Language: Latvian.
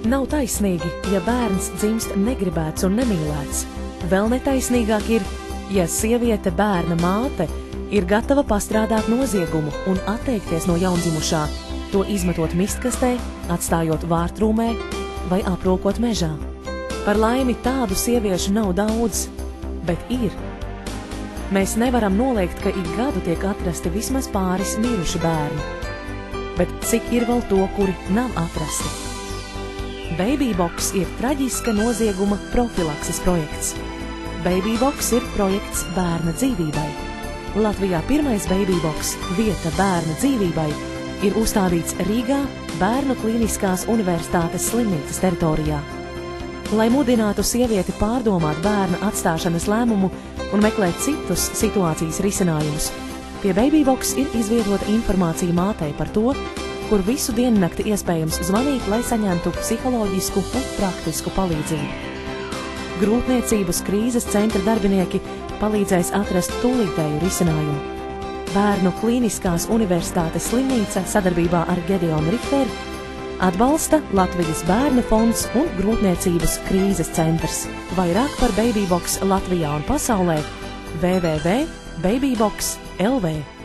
Nav taisnīgi, ja bērns dzimst negribēts un nemīlēts. Vēl netaisnīgāk ir, ja sieviete, bērna māte, ir gatava pastrādāt noziegumu un atteikties no jaundzimušā, to izmetot mistkastē, atstājot vārtrūmē vai aprokot mežā. Par laimi tādu sieviešu nav daudz, bet ir. Mēs nevaram noliegt, ka ik gadu tiek atrasti vismaz pāris miruši bērni. Bet cik ir vēl to, kuri nav atrasti? Babybox ir traģiska nozieguma profilakses projekts. Babybox ir projekts bērna dzīvībai. Latvijā pirmais Babybox vieta bērna dzīvībai ir uzstādīts Rīgā Bērnu Kliniskās Universitātes slimnīcas teritorijā. Lai mudinātu sievieti pārdomāt bērna atstāšanas lēmumu un meklēt citus situācijas risinājumus, pie Babybox ir izvietota informācija mātei par to, kur visu diennakti iespējams zvanīt, lai saņemtu psiholoģisku un praktisku palīdzību. Grūtniecības krīzes centra darbinieki palīdzēs atrast tūlītēju risinājumu. Bērnu Kliniskās Universitātes slimnīca sadarbībā ar Gedeonu Richteru atbalsta Latvijas Bērnu fonds un Grūtniecības krīzes centrs. Vairāk par Babybox Latvijā un pasaulē www.babybox.lv